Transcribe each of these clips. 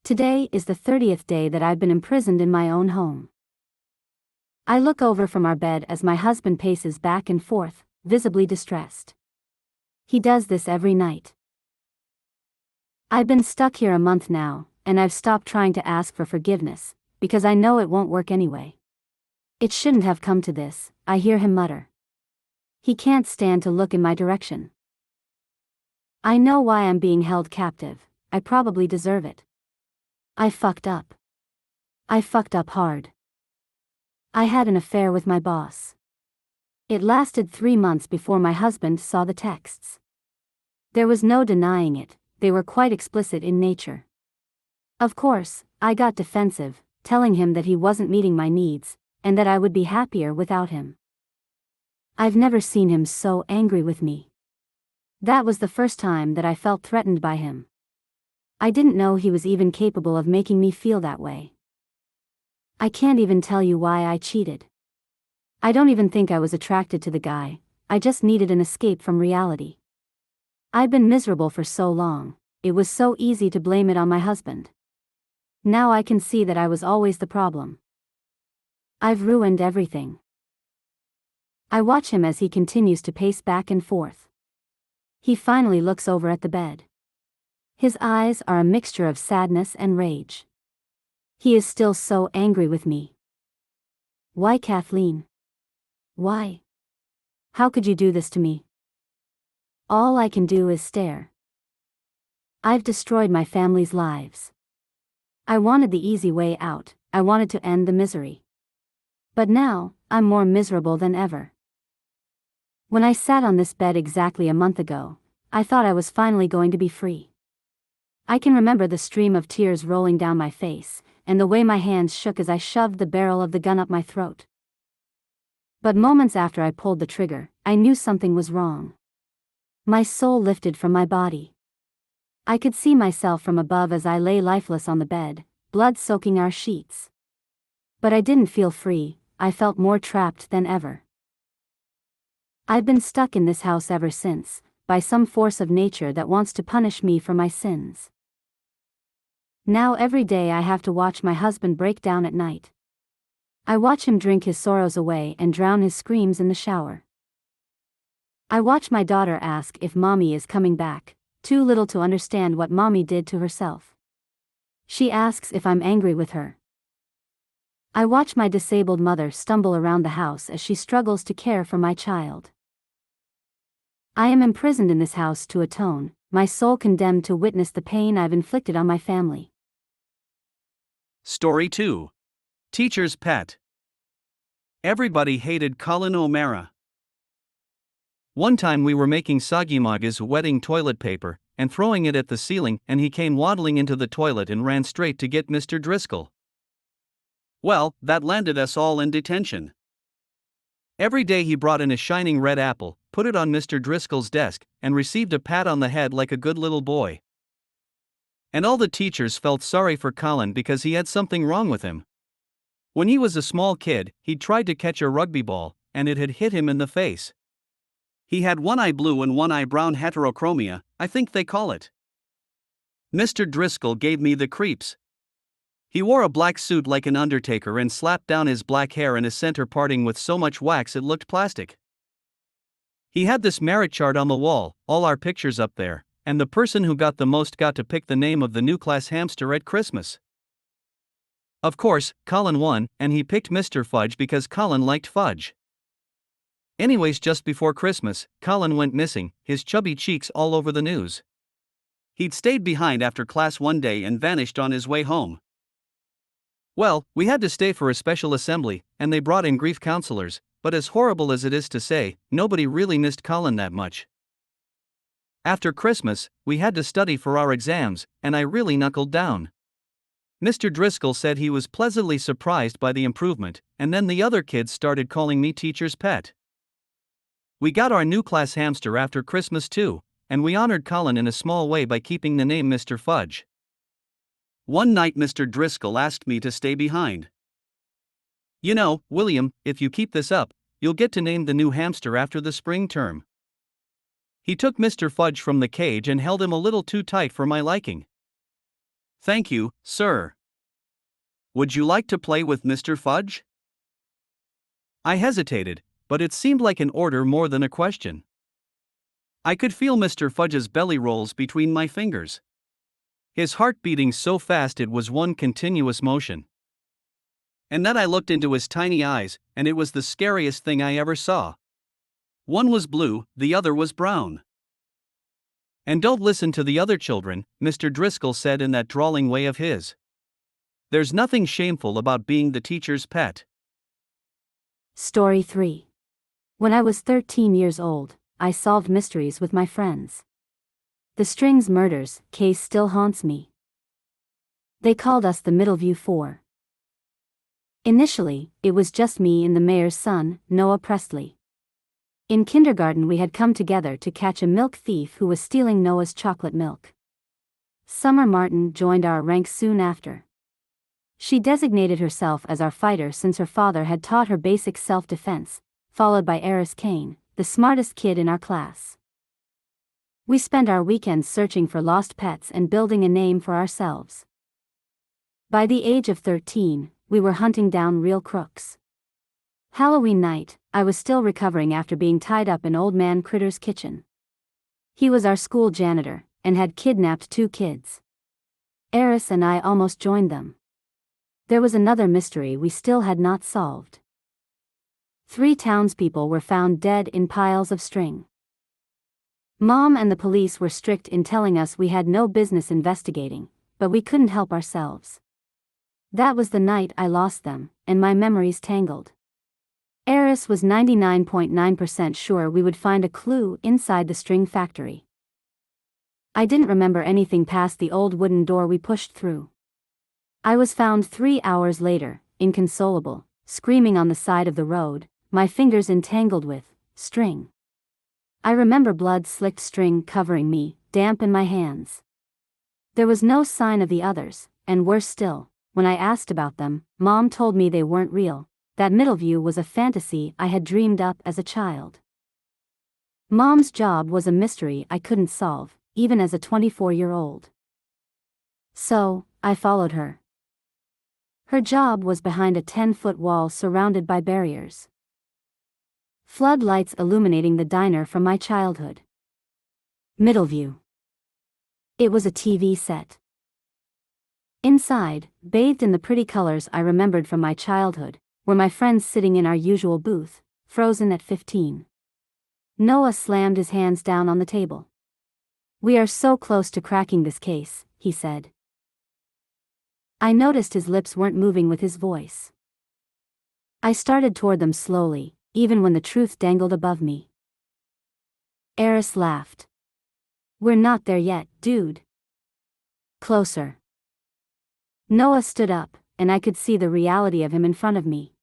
Today is the 30th day that I've been imprisoned in my own home. I look over from our bed as my husband paces back and forth, visibly distressed. He does this every night. I've been stuck here a month now, and I've stopped trying to ask for forgiveness, because I know it won't work anyway. It shouldn't have come to this, I hear him mutter. He can't stand to look in my direction. I know why I'm being held captive. I probably deserve it. I fucked up. I fucked up hard. I had an affair with my boss. It lasted 3 months before my husband saw the texts. There was no denying it, they were quite explicit in nature. Of course, I got defensive, telling him that he wasn't meeting my needs, and that I would be happier without him. I've never seen him so angry with me. That was the first time that I felt threatened by him. I didn't know he was even capable of making me feel that way. I can't even tell you why I cheated. I don't even think I was attracted to the guy, I just needed an escape from reality. I've been miserable for so long, it was so easy to blame it on my husband. Now I can see that I was always the problem. I've ruined everything. I watch him as he continues to pace back and forth. He finally looks over at the bed. His eyes are a mixture of sadness and rage. He is still so angry with me. Why, Kathleen? Why? How could you do this to me? All I can do is stare. I've destroyed my family's lives. I wanted the easy way out, I wanted to end the misery. But now, I'm more miserable than ever. When I sat on this bed exactly a month ago, I thought I was finally going to be free. I can remember the stream of tears rolling down my face, and the way my hands shook as I shoved the barrel of the gun up my throat. But moments after I pulled the trigger, I knew something was wrong. My soul lifted from my body. I could see myself from above as I lay lifeless on the bed, blood soaking our sheets. But I didn't feel free, I felt more trapped than ever. I've been stuck in this house ever since, by some force of nature that wants to punish me for my sins. Now every day I have to watch my husband break down at night. I watch him drink his sorrows away and drown his screams in the shower. I watch my daughter ask if mommy is coming back, too little to understand what mommy did to herself. She asks if I'm angry with her. I watch my disabled mother stumble around the house as she struggles to care for my child. I am imprisoned in this house to atone, my soul condemned to witness the pain I've inflicted on my family. Story 2. Teacher's Pet. Everybody hated Colin O'Mara. One time we were making Sagimaga's wedding toilet paper, and throwing it at the ceiling, and he came waddling into the toilet and ran straight to get Mr. Driscoll. Well, that landed us all in detention. Every day he brought in a shining red apple, put it on Mr. Driscoll's desk, and received a pat on the head like a good little boy. And all the teachers felt sorry for Colin because he had something wrong with him. When he was a small kid, he'd tried to catch a rugby ball, and it had hit him in the face. He had one eye blue and one eye brown heterochromia, I think they call it. Mr. Driscoll gave me the creeps. He wore a black suit like an undertaker and slapped down his black hair in a center parting with so much wax it looked plastic. He had this merit chart on the wall, all our pictures up there, and the person who got the most got to pick the name of the new class hamster at Christmas. Of course, Colin won, and he picked Mr. Fudge because Colin liked fudge. Anyways, just before Christmas, Colin went missing, his chubby cheeks all over the news. He'd stayed behind after class one day and vanished on his way home. Well, we had to stay for a special assembly, and they brought in grief counselors, but as horrible as it is to say, nobody really missed Colin that much. After Christmas, we had to study for our exams, and I really knuckled down. Mr. Driscoll said he was pleasantly surprised by the improvement, and then the other kids started calling me teacher's pet. We got our new class hamster after Christmas too, and we honored Colin in a small way by keeping the name Mr. Fudge. One night Mr. Driscoll asked me to stay behind. You know, William, if you keep this up, you'll get to name the new hamster after the spring term. He took Mr. Fudge from the cage and held him a little too tight for my liking. Thank you, sir. Would you like to play with Mr. Fudge? I hesitated, but it seemed like an order more than a question. I could feel Mr. Fudge's belly rolls between my fingers. His heart beating so fast it was one continuous motion. And then I looked into his tiny eyes, and it was the scariest thing I ever saw. One was blue, the other was brown. And don't listen to the other children, Mr. Driscoll said in that drawling way of his. There's nothing shameful about being the teacher's pet. Story 3. When I was 13 years old, I solved mysteries with my friends. The Strings murders case still haunts me. They called us the Middleview Four. Initially, it was just me and the mayor's son, Noah Presley. In kindergarten we had come together to catch a milk thief who was stealing Noah's chocolate milk. Summer Martin joined our ranks soon after. She designated herself as our fighter since her father had taught her basic self-defense, followed by Eris Kane, the smartest kid in our class. We spent our weekends searching for lost pets and building a name for ourselves. By the age of 13, we were hunting down real crooks. Halloween night, I was still recovering after being tied up in Old Man Critter's kitchen. He was our school janitor, and had kidnapped 2 kids. Eris and I almost joined them. There was another mystery we still had not solved. 3 townspeople were found dead in piles of string. Mom and the police were strict in telling us we had no business investigating, but we couldn't help ourselves. That was the night I lost them, and my memories tangled. Eris was 99.9% sure we would find a clue inside the string factory. I didn't remember anything past the old wooden door we pushed through. I was found 3 hours later, inconsolable, screaming on the side of the road, my fingers entangled with string. I remember blood-slicked string covering me, damp in my hands. There was no sign of the others, and worse still, when I asked about them, Mom told me they weren't real, that Middleview was a fantasy I had dreamed up as a child. Mom's job was a mystery I couldn't solve, even as a 24-year-old. So, I followed her. Her job was behind a 10-foot wall surrounded by barriers. Floodlights illuminating the diner from my childhood. Middleview. It was a TV set. Inside, bathed in the pretty colors I remembered from my childhood, were my friends sitting in our usual booth, frozen at 15. Noah slammed his hands down on the table. "We are so close to cracking this case," he said. I noticed his lips weren't moving with his voice. I started toward them slowly, even when the truth dangled above me. Eris laughed. "We're not there yet, dude. Closer." Noah stood up, and I could see the reality of him in front of me.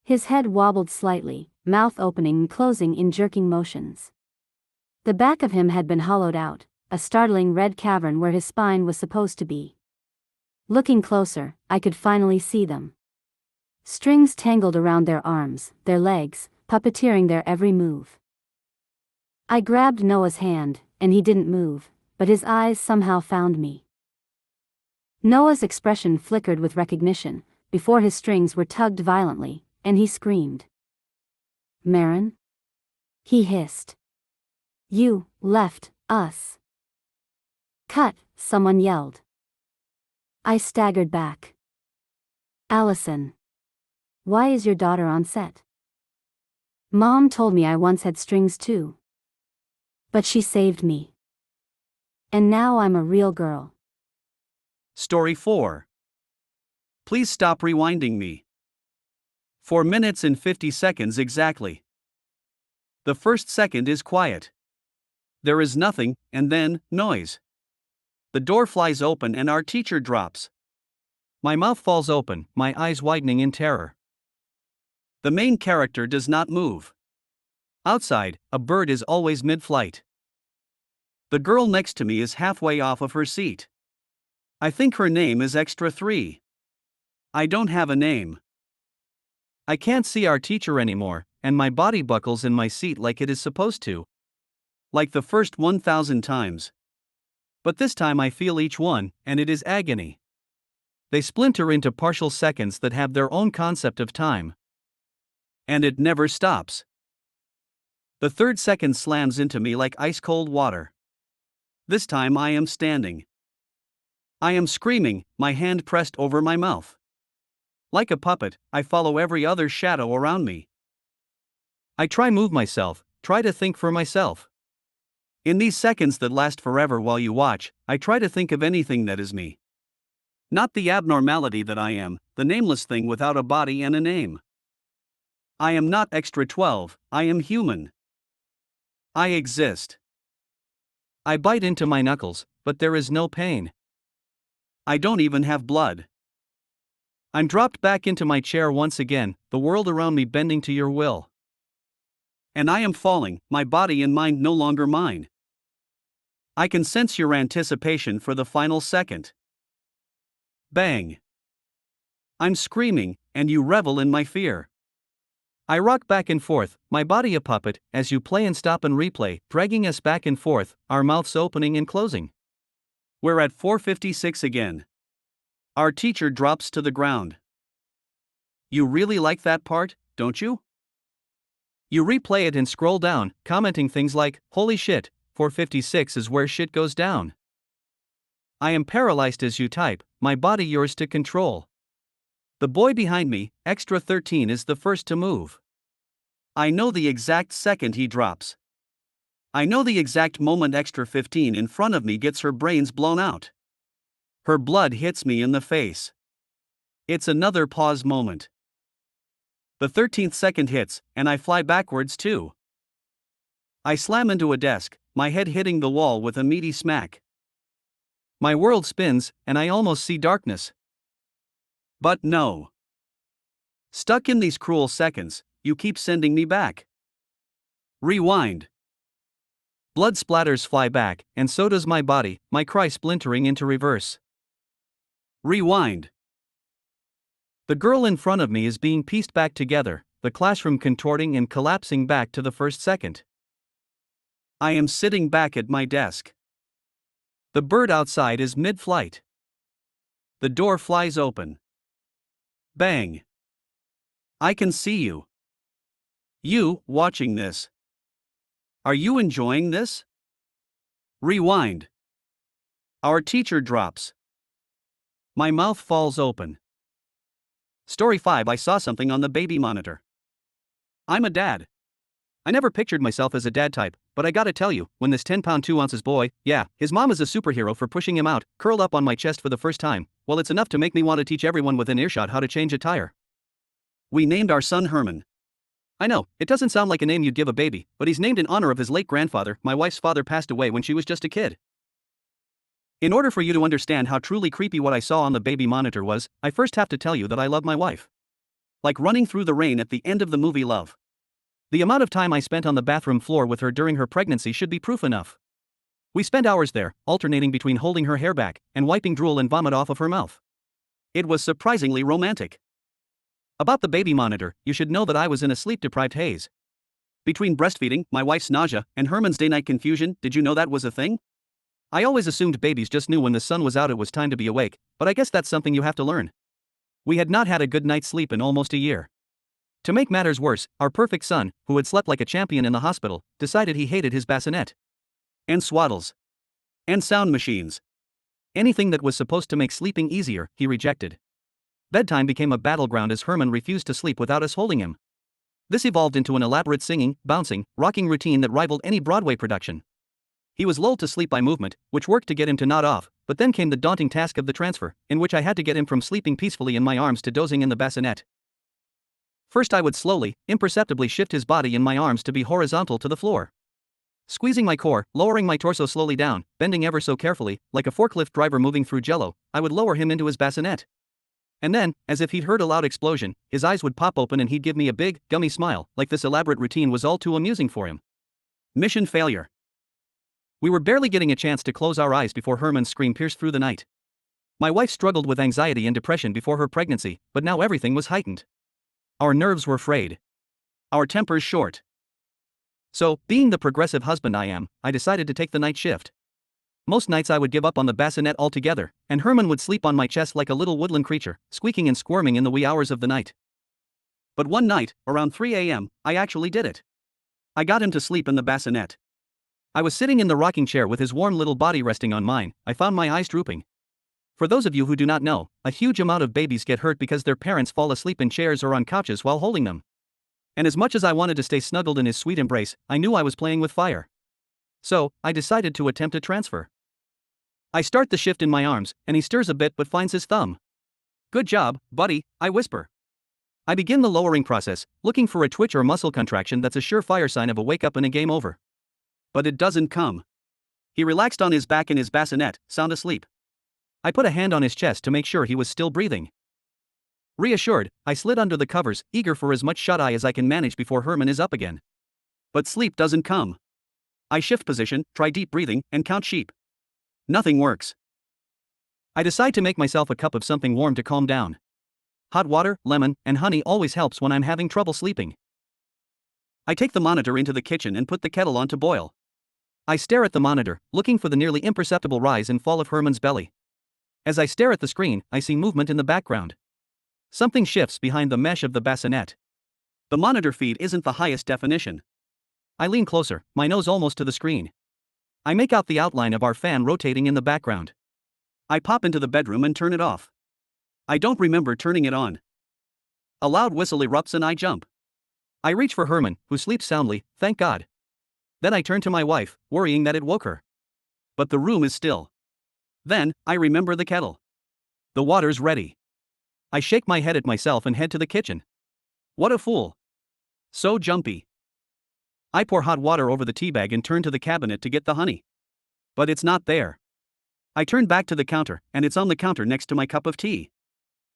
His head wobbled slightly, mouth opening and closing in jerking motions. The back of him had been hollowed out, a startling red cavern where his spine was supposed to be. Looking closer, I could finally see them. Strings tangled around their arms, their legs, puppeteering their every move. I grabbed Noah's hand, and he didn't move, but his eyes somehow found me. Noah's expression flickered with recognition, before his strings were tugged violently, and he screamed. "Marin?" he hissed. "You left us." "Cut," someone yelled. I staggered back. "Allison. Why is your daughter on set?" "Mom told me I once had strings too. But she saved me. And now I'm a real girl." Story 4. Please stop rewinding me. 4 minutes and 50 seconds exactly. The first second is quiet. There is nothing, and then, noise. The door flies open and our teacher drops. My mouth falls open, my eyes widening in terror. The main character does not move. Outside, a bird is always mid-flight. The girl next to me is halfway off of her seat. I think her name is Extra 3. I don't have a name. I can't see our teacher anymore, and my body buckles in my seat like it is supposed to. Like the first 1,000 times. But this time I feel each one, and it is agony. They splinter into partial seconds that have their own concept of time. And it never stops. The third second slams into me like ice-cold water. This time I am standing. I am screaming, my hand pressed over my mouth. Like a puppet, I follow every other shadow around me. I try move myself, try to think for myself. In these seconds that last forever while you watch, I try to think of anything that is me. Not the abnormality that I am, the nameless thing without a body and a name. I am not extra 12, I am human. I exist. I bite into my knuckles, but there is no pain. I don't even have blood. I'm dropped back into my chair once again, the world around me bending to your will. And I am falling, my body and mind no longer mine. I can sense your anticipation for the final second. Bang. I'm screaming, and you revel in my fear. I rock back and forth, my body a puppet, as you play and stop and replay, dragging us back and forth, our mouths opening and closing. We're at 4:56 again. Our teacher drops to the ground. You really like that part, don't you? You replay it and scroll down, commenting things like, holy shit, 4:56 is where shit goes down. I am paralyzed as you type, my body yours to control. The boy behind me, extra 13, is the first to move. I know the exact second he drops. I know the exact moment extra 15 in front of me gets her brains blown out. Her blood hits me in the face. It's another pause moment. The 13th second hits, and I fly backwards too. I slam into a desk, my head hitting the wall with a meaty smack. My world spins, and I almost see darkness. But no. Stuck in these cruel seconds, you keep sending me back. Rewind. Blood splatters fly back, and so does my body, my cry splintering into reverse. Rewind. The girl in front of me is being pieced back together, the classroom contorting and collapsing back to the first second. I am sitting back at my desk. The bird outside is mid-flight. The door flies open. Bang. I can see you. You, watching this. Are you enjoying this? Rewind. Our teacher drops. My mouth falls open. Story 5. I saw something on the baby monitor. I'm a dad. I never pictured myself as a dad type, but I gotta tell you, when this 10-pound 2 ounces boy, yeah, his mom is a superhero for pushing him out, curled up on my chest for the first time, well, it's enough to make me want to teach everyone within earshot how to change a tire. We named our son Herman. I know, it doesn't sound like a name you'd give a baby, but he's named in honor of his late grandfather. My wife's father passed away when she was just a kid. In order for you to understand how truly creepy what I saw on the baby monitor was, I first have to tell you that I love my wife. Like running through the rain at the end of the movie Love. The amount of time I spent on the bathroom floor with her during her pregnancy should be proof enough. We spent hours there, alternating between holding her hair back and wiping drool and vomit off of her mouth. It was surprisingly romantic. About the baby monitor, you should know that I was in a sleep-deprived haze. Between breastfeeding, my wife's nausea, and Herman's day-night confusion, did you know that was a thing? I always assumed babies just knew when the sun was out it was time to be awake, but I guess that's something you have to learn. We had not had a good night's sleep in almost a year. To make matters worse, our perfect son, who had slept like a champion in the hospital, decided he hated his bassinet. And swaddles. And sound machines. Anything that was supposed to make sleeping easier, he rejected. Bedtime became a battleground as Herman refused to sleep without us holding him. This evolved into an elaborate singing, bouncing, rocking routine that rivaled any Broadway production. He was lulled to sleep by movement, which worked to get him to nod off, but then came the daunting task of the transfer, in which I had to get him from sleeping peacefully in my arms to dozing in the bassinet. First I would slowly, imperceptibly shift his body in my arms to be horizontal to the floor. Squeezing my core, lowering my torso slowly down, bending ever so carefully, like a forklift driver moving through jello, I would lower him into his bassinet. And then, as if he'd heard a loud explosion, his eyes would pop open and he'd give me a big, gummy smile, like this elaborate routine was all too amusing for him. Mission failure. We were barely getting a chance to close our eyes before Herman's scream pierced through the night. My wife struggled with anxiety and depression before her pregnancy, but now everything was heightened. Our nerves were frayed. Our tempers short. So, being the progressive husband I am, I decided to take the night shift. Most nights I would give up on the bassinet altogether, and Herman would sleep on my chest like a little woodland creature, squeaking and squirming in the wee hours of the night. But one night, around 3 a.m., I actually did it. I got him to sleep in the bassinet. I was sitting in the rocking chair with his warm little body resting on mine. I found my eyes drooping. For those of you who do not know, a huge amount of babies get hurt because their parents fall asleep in chairs or on couches while holding them. And as much as I wanted to stay snuggled in his sweet embrace, I knew I was playing with fire. So, I decided to attempt a transfer. I start the shift in my arms, and he stirs a bit but finds his thumb. "Good job, buddy," I whisper. I begin the lowering process, looking for a twitch or muscle contraction that's a surefire sign of a wake up and a game over. But it doesn't come. He relaxed on his back in his bassinet, sound asleep. I put a hand on his chest to make sure he was still breathing. Reassured, I slid under the covers, eager for as much shut-eye as I can manage before Herman is up again. But sleep doesn't come. I shift position, try deep breathing, and count sheep. Nothing works. I decide to make myself a cup of something warm to calm down. Hot water, lemon, and honey always helps when I'm having trouble sleeping. I take the monitor into the kitchen and put the kettle on to boil. I stare at the monitor, looking for the nearly imperceptible rise and fall of Herman's belly. As I stare at the screen, I see movement in the background. Something shifts behind the mesh of the bassinet. The monitor feed isn't the highest definition. I lean closer, my nose almost to the screen. I make out the outline of our fan rotating in the background. I pop into the bedroom and turn it off. I don't remember turning it on. A loud whistle erupts and I jump. I reach for Herman, who sleeps soundly, thank God. Then I turn to my wife, worrying that it woke her. But the room is still. Then, I remember the kettle. The water's ready. I shake my head at myself and head to the kitchen. What a fool. So jumpy. I pour hot water over the teabag and turn to the cabinet to get the honey. But it's not there. I turn back to the counter, and it's on the counter next to my cup of tea.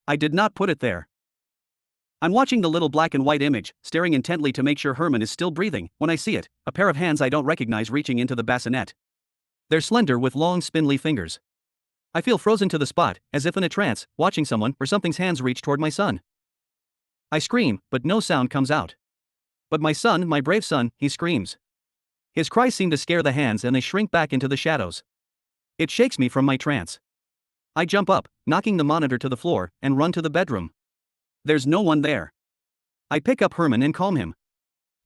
I did not put it there. I'm watching the little black and white image, staring intently to make sure Herman is still breathing, when I see it, a pair of hands I don't recognize reaching into the bassinet. They're slender with long spindly fingers. I feel frozen to the spot, as if in a trance, watching someone or something's hands reach toward my son. I scream, but no sound comes out. But my son, my brave son, he screams. His cries seem to scare the hands and they shrink back into the shadows. It shakes me from my trance. I jump up, knocking the monitor to the floor, and run to the bedroom. There's no one there. I pick up Herman and calm him.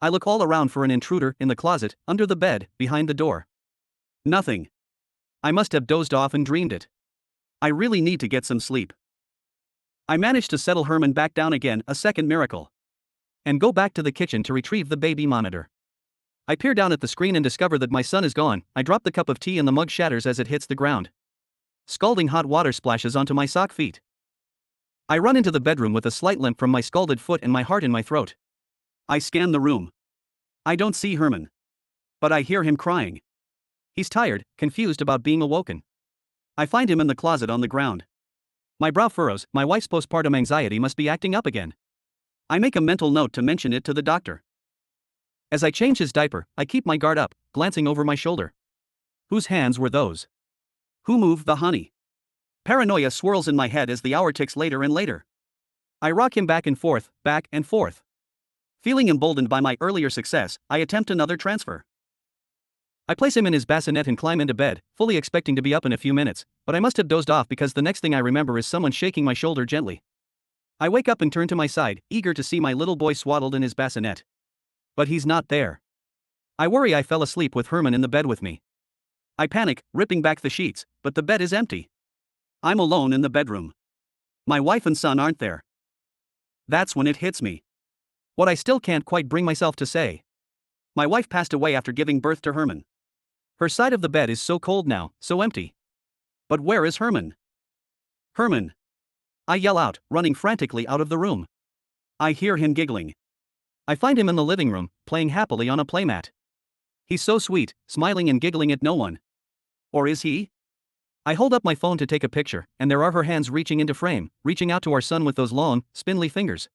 I look all around for an intruder, in the closet, under the bed, behind the door. Nothing. I must have dozed off and dreamed it. I really need to get some sleep. I manage to settle Herman back down again, a second miracle. And go back to the kitchen to retrieve the baby monitor. I peer down at the screen and discover that my son is gone. I drop the cup of tea and the mug shatters as it hits the ground. Scalding hot water splashes onto my sock feet. I run into the bedroom with a slight limp from my scalded foot and my heart in my throat. I scan the room. I don't see Herman. But I hear him crying. He's tired, confused about being awoken. I find him in the closet on the ground. My brow furrows, my wife's postpartum anxiety must be acting up again. I make a mental note to mention it to the doctor. As I change his diaper, I keep my guard up, glancing over my shoulder. Whose hands were those? Who moved the honey? Paranoia swirls in my head as the hour ticks later and later. I rock him back and forth, back and forth. Feeling emboldened by my earlier success, I attempt another transfer. I place him in his bassinet and climb into bed, fully expecting to be up in a few minutes, but I must have dozed off because the next thing I remember is someone shaking my shoulder gently. I wake up and turn to my side, eager to see my little boy swaddled in his bassinet. But he's not there. I worry I fell asleep with Herman in the bed with me. I panic, ripping back the sheets, but the bed is empty. I'm alone in the bedroom. My wife and son aren't there. That's when it hits me. What I still can't quite bring myself to say. My wife passed away after giving birth to Herman. Her side of the bed is so cold now, so empty. But where is Herman? Herman! I yell out, running frantically out of the room. I hear him giggling. I find him in the living room, playing happily on a playmat. He's so sweet, smiling and giggling at no one. Or is he? I hold up my phone to take a picture, and there are her hands reaching into frame, reaching out to our son with those long, spindly fingers.